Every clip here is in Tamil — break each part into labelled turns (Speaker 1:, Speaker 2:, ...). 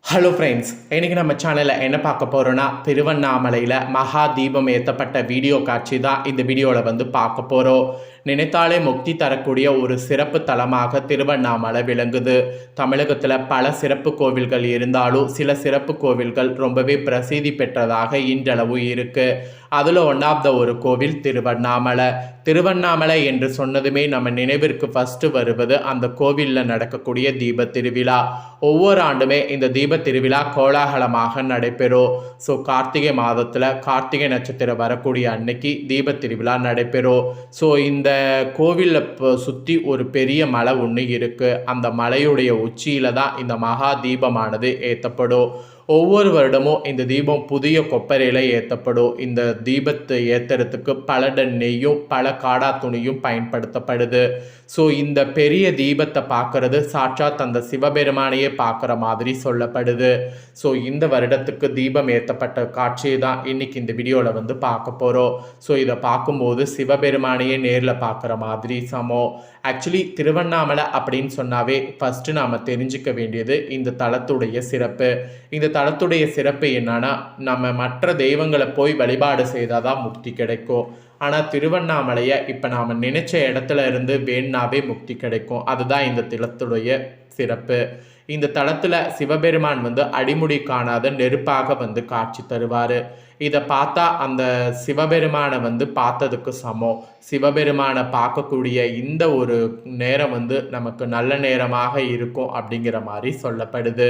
Speaker 1: ஹலோ ஃப்ரெண்ட்ஸ், இன்றைக்கி நம்ம சேனலில் என்ன பார்க்க போகிறோன்னா, திருவண்ணாமலையில் மகா தீபம் ஏற்றப்பட்ட வீடியோ காட்சி தான் இந்த வீடியோவில் பார்க்க போகிறோம். நினைத்தாலே முக்தி தரக்கூடிய ஒரு சிறப்பு தலமாக திருவண்ணாமலை விளங்குது. தமிழகத்தில் பல சிறப்பு கோவில்கள் இருந்தாலும் சில சிறப்பு கோவில்கள் ரொம்பவே பிரசித்தி பெற்றதாக இன்றளவு இருக்குது. அதில் ஒன்றாவது ஒரு கோவில் திருவண்ணாமலை. திருவண்ணாமலை என்று சொன்னதுமே நம்ம நினைவிற்கு ஃபஸ்ட்டு வருவது அந்த கோவிலில் நடக்கக்கூடிய தீப திருவிழா. ஒவ்வொரு ஆண்டுமே இந்த தீப திருவிழா கோலாகலமாக நடைபெறும். ஸோ கார்த்திகை மாதத்தில் கார்த்திகை நட்சத்திரம் வரக்கூடிய அன்னைக்கு தீப திருவிழா நடைபெறும். ஸோ இந்த கோவிலில் சுற்றி ஒரு பெரிய மலை ஒன்று இருக்குது. அந்த மலையுடைய உச்சியில் தான் இந்த மகா தீபமானது ஏற்றப்படும். ஒவ்வொரு வருடமும் இந்த தீபம் புதிய கொப்பரையில் ஏற்றப்படும். இந்த தீபத்தை ஏற்றுறதுக்கு பல டன் நெய்யும் பல காடா துணியும் பயன்படுத்தப்படுது. ஸோ இந்த பெரிய தீபத்தை பார்க்கறது சாட்சாத் அந்த சிவபெருமானையே பார்க்குற மாதிரி சொல்லப்படுது. ஸோ இந்த வருடத்துக்கு தீபம் ஏற்றப்பட்ட காட்சியை தான் இன்றைக்கி இந்த வீடியோவில் பார்க்க போகிறோம். ஸோ இதை பார்க்கும்போது சிவபெருமானையே நேரில் பார்க்குற மாதிரி சமம். ஆக்சுவலி திருவண்ணாமலை அப்படின்னு சொன்னாவே ஃபஸ்ட்டு நாம் தெரிஞ்சிக்க வேண்டியது இந்த தலத்துடைய சிறப்பு. இந்த தலத்துடைய சிறப்பு என்னன்னா, நம்ம மற்ற தெய்வங்களை போய் வழிபாடு செய்தால் தான் முக்தி கிடைக்கும். ஆனால் திருவண்ணாமலையை இப்போ நாம் நினைச்ச இடத்துல இருந்து வேணாவே முக்தி கிடைக்கும். அதுதான் இந்த தலத்துடைய சிறப்பு. இந்த தலத்தில் சிவபெருமான் அடிமுடி காணாத நெருப்பாக காட்சி தருவார். இதை பார்த்தா அந்த சிவபெருமானை பார்த்ததுக்கு சமம். சிவபெருமானை பார்க்கக்கூடிய இந்த ஒரு நேரம் நமக்கு நல்ல நேரமாக இருக்கும் அப்படிங்கிற மாதிரி சொல்லப்படுது.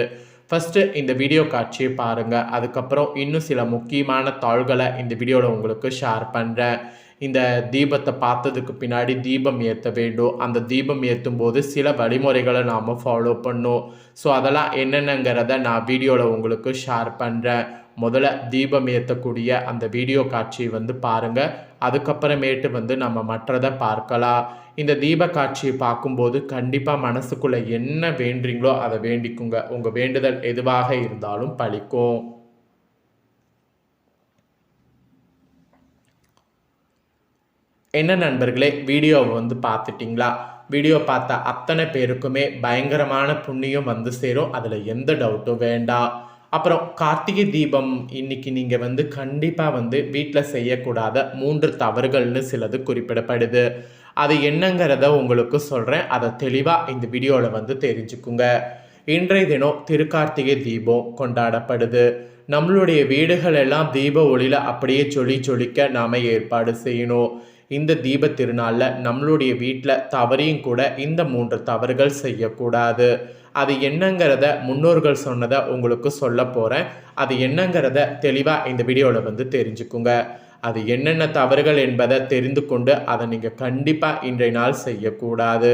Speaker 1: ஃபஸ்ட்டு இந்த வீடியோ காட்சியை பாருங்கள். அதுக்கப்புறம் இன்னும் சில முக்கியமான தாள்களை இந்த வீடியோவில் உங்களுக்கு ஷேர் பண்ணுறேன். இந்த தீபத்தை பார்த்ததுக்கு பின்னாடி தீபம் ஏற்ற வேண்டும். அந்த தீபம் ஏற்றும் போது சில வழிமுறைகளை நாம் ஃபாலோ பண்ணோம். ஸோ அதெல்லாம் என்னென்னங்கிறத நான் வீடியோவில் உங்களுக்கு ஷேர் பண்ணுறேன். முதல்ல தீபம் ஏற்றக்கூடிய அந்த வீடியோ காட்சியை பாருங்கள். அதுக்கப்புறமேட்டு நம்ம மற்றதை பார்க்கலாம். இந்த தீப காட்சியை பார்க்கும்போது கண்டிப்பாக மனசுக்குள்ளே என்ன வேண்டுறீங்களோ அதை வேண்டிக்குங்க. உங்கள் வேண்டுதல் எதுவாக இருந்தாலும் பலிக்கும். என்ன நண்பர்களே, வீடியோவை பார்த்துட்டிங்களா? வீடியோ பார்த்த அத்தனை பேருக்குமே பயங்கரமான புண்ணியம் சேரும். அதில் எந்த டவுட்டும் வேண்டாம். அப்புறம் கார்த்திகை தீபம் இன்னைக்கு நீங்கள் கண்டிப்பாக வீட்டில் செய்யக்கூடாத 3 தவறுகள்னு சிலது குறிப்பிடப்படுது. அது என்னங்கிறத உங்களுக்கு சொல்கிறேன். அதை தெளிவாக இந்த வீடியோவில் தெரிஞ்சுக்குங்க. இன்றைய தினம் திருக்கார்த்திகை தீபம் கொண்டாடப்படுது. நம்மளுடைய வீடுகள் எல்லாம் தீப ஒளியில் அப்படியே ஜொலிக்க நாம் ஏற்பாடு செய்யணும். இந்த தீப திருநாளில் நம்மளுடைய வீட்டில் தவறையும் கூட இந்த 3 தவறுகள் செய்யக்கூடாது. அது என்னங்கிறத முன்னோர்கள் சொன்னதை உங்களுக்கு சொல்ல போகிறேன். அது என்னங்கிறத தெளிவாக இந்த வீடியோவில் தெரிஞ்சுக்குங்க. அது என்னென்ன தவறுகள் என்பதை தெரிந்து கொண்டு அதை நீங்கள் கண்டிப்பாக இன்றைய நாள் செய்யக்கூடாது.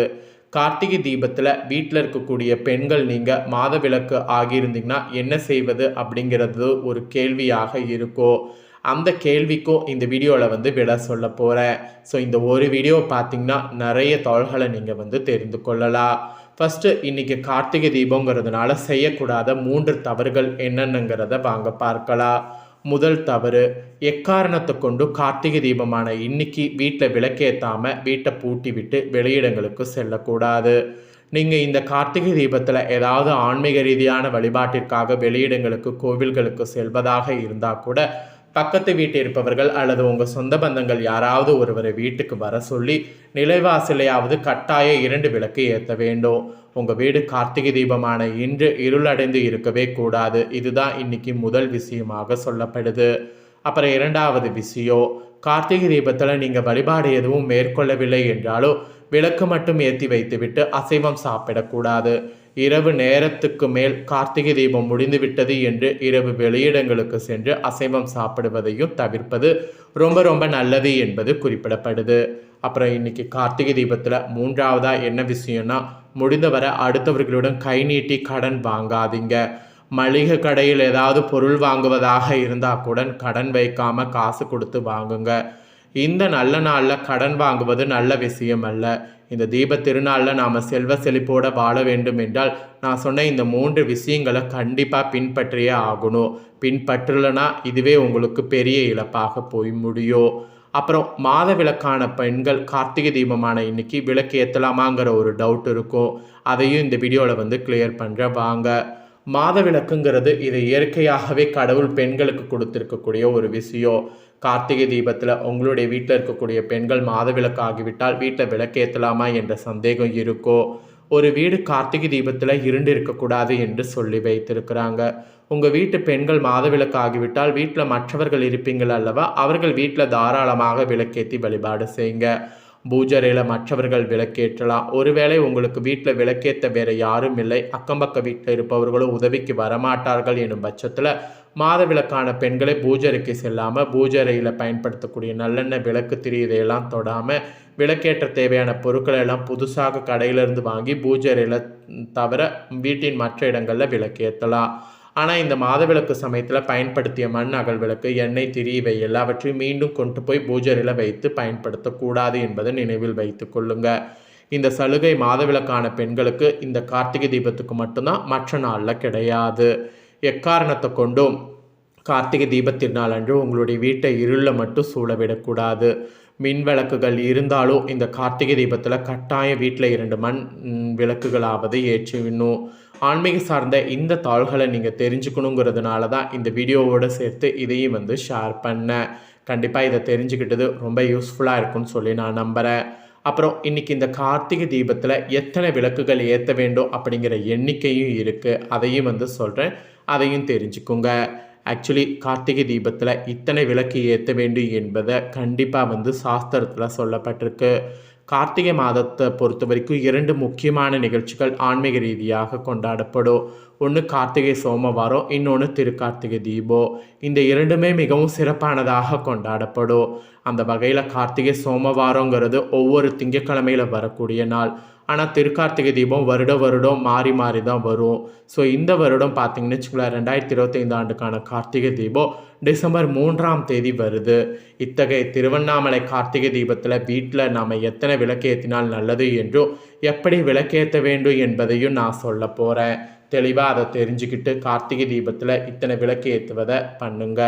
Speaker 1: கார்த்திகை தீபத்தில் வீட்டில் இருக்கக்கூடிய பெண்கள் நீங்கள் மாதவிலக்கு ஆகியிருந்தீங்கன்னா என்ன செய்வது அப்படிங்கிறது ஒரு கேள்வியாக இருக்கும். அந்த கேள்விக்கும் இந்த வீடியோவில் விட சொல்ல போகிறேன். ஸோ இந்த ஒரு வீடியோ பார்த்திங்கன்னா நிறைய தகவல்களை நீங்கள் தெரிந்து கொள்ளலாம். ஃபஸ்ட்டு இன்றைக்கி கார்த்திகை தீபங்கிறதுனால செய்யக்கூடாத 3 தவறுகள் என்னென்னங்கிறத வாங்க பார்க்கலாம். முதல் தவறு, எக்காரணத்தை கொண்டு கார்த்திகை தீபமான இன்னைக்கு வீட்டில் விளக்கேற்றாமல் வீட்டை பூட்டி விட்டு வெளியிடங்களுக்கு செல்லக்கூடாது. நீங்கள் இந்த கார்த்திகை தீபத்தில் ஏதாவது ஆன்மீக ரீதியான வழிபாட்டிற்காக வெளியிடங்களுக்கு கோவில்களுக்கு செல்வதாக இருந்தால் கூட பக்கத்து வீட்டில் இருப்பவர்கள் அல்லது உங்கள் சொந்த பந்தங்கள் யாராவது ஒருவரை வீட்டுக்கு வர சொல்லி நிலைவாசலையாவது கட்டாய 2 விளக்கு ஏற்ற வேண்டும். உங்கள் வீடு கார்த்திகை தீபமான இன்று இருளடைந்து இருக்கவே கூடாது. இதுதான் இன்னைக்கு முதல் விஷயமாக சொல்லப்படுது. அப்புறம் 2வது விஷயம், கார்த்திகை தீபத்தில் நீங்கள் வழிபாடு எதுவும் மேற்கொள்ளவில்லை என்றாலும் விளக்கு மட்டும் ஏற்றி வைத்துவிட்டு அசைவம் சாப்பிடக்கூடாது. இரவு நேரத்துக்கு மேல் கார்த்திகை தீபம் முடிந்துவிட்டது என்று இரவு வெளியிடங்களுக்கு சென்று அசைவம் சாப்பிடுவதையும் தவிர்ப்பது ரொம்ப ரொம்ப நல்லது என்பது குறிப்பிடப்படுது. அப்புறம் இன்னைக்கு கார்த்திகை தீபத்தில் 3வதாக என்ன விஷயம்னா, முடிந்தவரை அடுத்தவர்களுடன் கை நீட்டி கடன் வாங்காதீங்க. மளிகை கடையில் ஏதாவது பொருள் வாங்குவதாக இருந்தால் கூட கடன் வைக்காமல் காசு கொடுத்து வாங்குங்க. இந்த நல்ல நாளில் கடன் வாங்குவது நல்ல விஷயம் அல்ல. இந்த தீப திருநாளில் நாம் செல்வ செழிப்போடு வாழ வேண்டும் என்றால் நான் சொன்ன இந்த 3 விஷயங்களை கண்டிப்பாக பின்பற்றியே ஆகணும். பின்பற்றலைன்னா இதுவே உங்களுக்கு பெரிய இழப்பாக போய் முடியும். அப்புறம் மாத விளக்கான பெண்கள் கார்த்திகை தீபமான இன்னைக்கு விளக்கு ஏற்றலாமாங்கிற ஒரு டவுட் இருக்கும். அதையும் இந்த வீடியோவில் கிளியர் பண்ணுற வாங்க. மாதவிலக்குங்கிறது இது இயற்கையாகவே கடவுள் பெண்களுக்கு கொடுத்திருக்கக்கூடிய ஒரு விஷயம். கார்த்திகை தீபத்தில் உங்களுடைய வீட்டில் இருக்கக்கூடிய பெண்கள் மாதவிலக்கு ஆகிவிட்டால் வீட்டில் விளக்கேற்றலாமா என்ற சந்தேகம் இருக்கோ? ஒரு வீடு கார்த்திகை தீபத்தில் இருண்டு இருக்கக்கூடாது என்று சொல்லி வைத்திருக்கிறாங்க. உங்கள் வீட்டு பெண்கள் மாதவிலக்கு ஆகிவிட்டால் வீட்டில் மற்றவர்கள் இருப்பீங்கள் அல்லவா, அவர்கள் வீட்டில் தாராளமாக விளக்கேற்றி வழிபாடு செய்யுங்க. பூஜரையில் மற்றவர்கள் விளக்கேற்றலாம். ஒருவேளை உங்களுக்கு வீட்டில் விளக்கேற்ற வேறு யாரும் இல்லை, அக்கம்பக்க வீட்டில் இருப்பவர்களும் உதவிக்கு வரமாட்டார்கள் எனும் பட்சத்தில் மாதவிலக்கான பெண்களை பூஜரைக்கு செல்லாமல் பூஜரையில் பயன்படுத்தக்கூடிய நல்லெண்ணெய் விளக்கு திரி இதையெல்லாம் தொடாமல் விளக்கேற்ற தேவையான பொருட்களை எல்லாம் புதுசாக கடையிலேருந்து வாங்கி பூஜரையில் தவிர வீட்டின் மற்ற இடங்களில் விளக்கேற்றலாம். ஆனால் இந்த மாதவிலக்கு சமயத்தில் பயன்படுத்திய மண் அகல் விளக்கு, எண்ணெய் திரி இவை எல்லாவற்றையும் மீண்டும் கொண்டு போய் பூஜரையில் வைத்து பயன்படுத்தக்கூடாது என்பதை நினைவில் வைத்து கொள்ளுங்க. இந்த சலுகை மாதவிலக்கான பெண்களுக்கு இந்த கார்த்திகை தீபத்துக்கு மட்டும்தான், மற்ற நாளில் கிடையாது. எக்காரணத்தை கொண்டும் கார்த்திகை தீபத்திருநாள் அன்று உங்களுடைய வீட்டை இருளில் மட்டும் சூழவிடக்கூடாது. மின் விளக்குகள் இருந்தாலும் இந்த கார்த்திகை தீபத்தில் கட்டாயம் வீட்டில் 2 மண் விளக்குகளாவது ஏற்றிடணும். ஆன்மீக சார்ந்த இந்த தாள்களை நீங்கள் தெரிஞ்சுக்கணுங்கிறதுனால தான் இந்த வீடியோவோடு சேர்த்து இதையும் ஷேர் பண்ணேன். கண்டிப்பாக இதை தெரிஞ்சுக்கிட்டது ரொம்ப யூஸ்ஃபுல்லாக இருக்கும்னு சொல்லி நான் நம்புகிறேன். அப்புறம் இன்றைக்கி இந்த கார்த்திகை தீபத்தில் எத்தனை விளக்குகள் ஏற்ற வேண்டும் அப்படிங்கிற எண்ணிக்கையும் இருக்குது, அதையும் சொல்கிறேன், அதையும் தெரிஞ்சுக்குங்க. ஆக்சுவலி கார்த்திகை தீபத்தில் இத்தனை விளக்கு ஏற்ற வேண்டும் என்பதை கண்டிப்பாக சாஸ்திரத்தில் சொல்லப்பட்டிருக்கு. கார்த்திகை மாதத்தை பொறுத்த வரைக்கும் 2 முக்கியமான நிகழ்ச்சிகள் ஆன்மீக ரீதியாக கொண்டாடப்படும். ஒன்று கார்த்திகை சோமவாரம், இன்னொன்று திருக்கார்த்திகை தீபம். இந்த 2மே மிகவும் சிறப்பானதாக கொண்டாடப்படும். அந்த வகையில் கார்த்திகை சோமவாரங்கிறது ஒவ்வொரு திங்கட்கிழமையில் வரக்கூடிய நாள். ஆனால் திருக்கார்த்திகை தீபம் வருடம் மாறி மாறி தான் வரும். ஸோ இந்த வருடம் பார்த்திங்கன்னு வச்சுக்கோங்களேன், 2025 ஆண்டுக்கான கார்த்திகை தீபம் டிசம்பர் 3ஆம் தேதி வருது. இத்தகைய திருவண்ணாமலை கார்த்திகை தீபத்தில் வீட்டில் நாம் எத்தனை விளக்கேற்றினால் நல்லது என்றும் எப்படி விளக்கேற்ற வேண்டும் என்பதையும் நான் சொல்ல போகிறேன். தெளிவாக அதை தெரிஞ்சுக்கிட்டு கார்த்திகை தீபத்தில் இத்தனை விளக்கு ஏற்றுவதை பண்ணுங்க.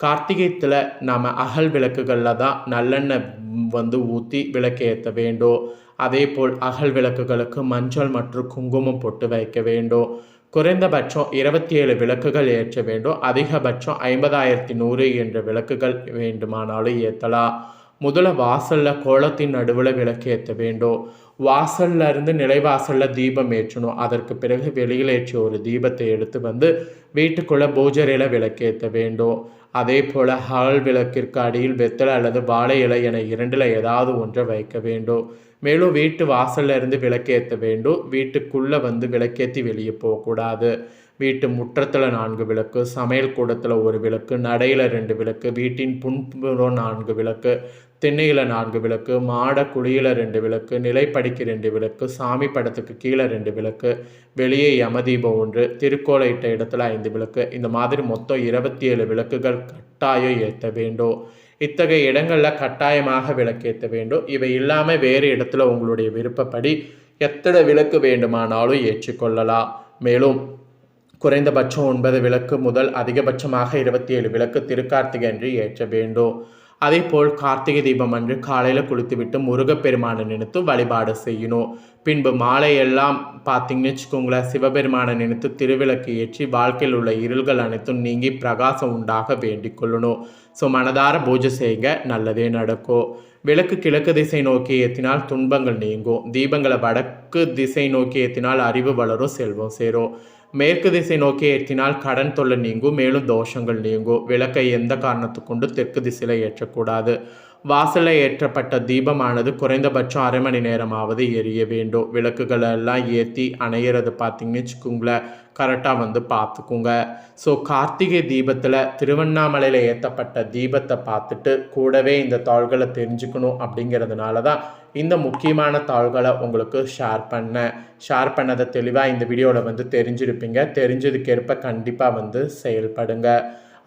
Speaker 1: கார்த்திகைத்தில் நாம் அகல் விளக்குகளில் தான் நல்லெண்ணெய் ஊற்றி விளக்கு ஏற்ற வேண்டும். அதே போல் அகல் விளக்குகளுக்கு மஞ்சள் மற்றும் குங்குமம் போட்டு வைக்க வேண்டும். குறைந்தபட்சம் 27 விளக்குகள் ஏற்ற வேண்டும். அதிகபட்சம் 50,100 என்ற விளக்குகள் வேண்டுமானாலும் ஏற்றலாம். முதல்ல வாசலில் கோலத்தின் நடுவில் விளக்கு ஏற்ற வேண்டும். வாசல்ல இருந்து நிலைவாசலில் தீபம் ஏற்றணும். அதற்கு பிறகு வெளியில் ஏற்றிய ஒரு தீபத்தை எடுத்து வீட்டுக்குள்ளே பூஜரையில் விளக்கேற்ற வேண்டும். அதே போல் ஹால் விளக்கிற்கு அடியில் வெத்தலை அல்லது வாழை இலை என 2ல் ஏதாவது ஒன்றை வைக்க வேண்டும். மேலும் வீட்டு வாசல்ல இருந்து விளக்கேற்ற வேண்டும். வீட்டுக்குள்ளே விளக்கேற்றி வெளியே போகக்கூடாது. வீட்டு முற்றத்தில் 4 விளக்கு, சமையல் கூடத்தில் 1 விளக்கு, நடையில் 2 விளக்கு, வீட்டின் புன்புறம் 4 விளக்கு, திண்ணையில் 4 விளக்கு, மாட குழியில் 2 விளக்கு, நிலைப்படிக்கு 2 விளக்கு, சாமி படத்துக்கு கீழே 2 விளக்கு, வெளியே யமதீபம் 1, திருக்கோளை இட்ட இடத்துல 5 விளக்கு, இந்த மாதிரி மொத்தம் 27 விளக்குகள் கட்டாயம் ஏற்ற வேண்டும். இத்தகைய இடங்களில் கட்டாயமாக விளக்கேற்ற வேண்டும். இவை இல்லாமல் வேறு இடத்துல உங்களுடைய விருப்பப்படி எத்தனை விளக்கு வேண்டுமானாலும் ஏற்றிக்கொள்ளலாம். மேலும் குறைந்தபட்சம் 9 விளக்கு முதல் அதிகபட்சமாக 27 விளக்கு திருக்கார்த்திகை அன்று ஏற்ற வேண்டும். அதே போல் கார்த்திகை தீபம் அன்று காலையில் குளித்துவிட்டு முருகப்பெருமானை நினைத்து வழிபாடு செய்யணும். பின்பு மாலையெல்லாம் பார்த்தீங்கன்னு வச்சுக்கோங்களேன், சிவபெருமானை நினைத்து திருவிளக்கு ஏற்றி வாழ்க்கையில் உள்ள இருள்கள் அனைத்தும் நீங்கி பிரகாசம் உண்டாக வேண்டிக் கொள்ளணும். ஸோ மனதார பூஜை செய்யுங்க, நல்லதே நடக்கும். விளக்கு கிழக்கு திசை நோக்கி ஏற்றினால் துன்பங்கள் நீங்கும். தீபங்களை வடக்கு திசை நோக்கி ஏற்றினால் அறிவு வளரும், செல்வம் சேரும். மேற்கு திசை நோக்கி ஏற்றினால் கடன் தொல்லை நீங்கும், மேலும் தோஷங்கள் நீங்கும். விளக்கை எந்த காரணத்தை கொண்டு தெற்கு திசையில் ஏற்றக்கூடாது. வாசலில் ஏற்றப்பட்ட தீபமானது குறைந்தபட்சம் 1/2 மணி நேரமாவது எரிய வேண்டும். விளக்குகளை எல்லாம் ஏற்றி அணையிறது பார்த்தீங்கன்னு வச்சுக்கோங்களேன், கரெக்டாக பார்த்துக்குங்க. ஸோ கார்த்திகை தீபத்தில் திருவண்ணாமலையில் ஏற்றப்பட்ட தீபத்தை பார்த்துட்டு கூடவே இந்த தாள்களை தெரிஞ்சுக்கணும் அப்படிங்கிறதுனால தான் இந்த முக்கியமான தாள்களை உங்களுக்கு ஷேர் பண்ணதை தெளிவாக இந்த வீடியோவில் தெரிஞ்சிருப்பீங்க. தெரிஞ்சதுக்கேற்ப கண்டிப்பாக செயல்படுங்க.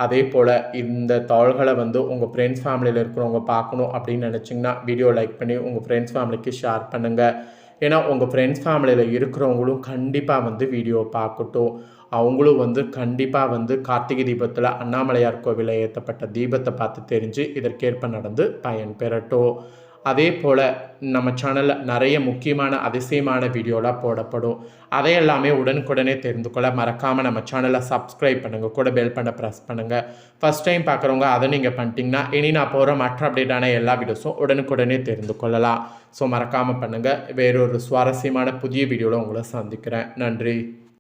Speaker 1: அதே போல் இந்த தாள்களை உங்கள் ஃப்ரெண்ட்ஸ் ஃபேமிலியில் இருக்கிறவங்க பார்க்கணும் அப்படின்னு நினச்சிங்கன்னா வீடியோ லைக் பண்ணி உங்கள் ஃப்ரெண்ட்ஸ் ஃபேமிலிக்கு ஷேர் பண்ணுங்கள். ஏன்னா உங்கள் ஃப்ரெண்ட்ஸ் ஃபேமிலியில் இருக்கிறவங்களும் கண்டிப்பாக வீடியோ பார்க்கட்டும். அவங்களும் கண்டிப்பாக கார்த்திகை தீபத்தில் அண்ணாமலையார் கோவிலில் ஏற்றப்பட்ட தீபத்தை பார்த்து தெரிஞ்சு இதற்கேற்ப நடந்து பயன் பெறட்டும். அதே போல் நம்ம சேனலில் நிறைய முக்கியமான அதிசயமான வீடியோலாம் போடப்படும். அதையெல்லாமே உடனுக்குடனே தெரிந்து கொள்ள மறக்காமல் நம்ம சேனலை சப்ஸ்கிரைப் பண்ணுங்கள், கூட பெல் பண்ண ப்ரெஸ் பண்ணுங்கள். ஃபஸ்ட் டைம் பார்க்குறவங்க அதை நீங்கள் பண்ணிட்டீங்கன்னா இனி நான் போகிற மற்ற அப்டேட்டான எல்லா வீடியோஸும் உடனுக்குடனே தெரிந்து கொள்ளலாம். ஸோ மறக்காமல் பண்ணுங்கள். வேறொரு சுவாரஸ்யமான புதிய வீடியோவில் உங்களை சந்திக்கிறேன். நன்றி.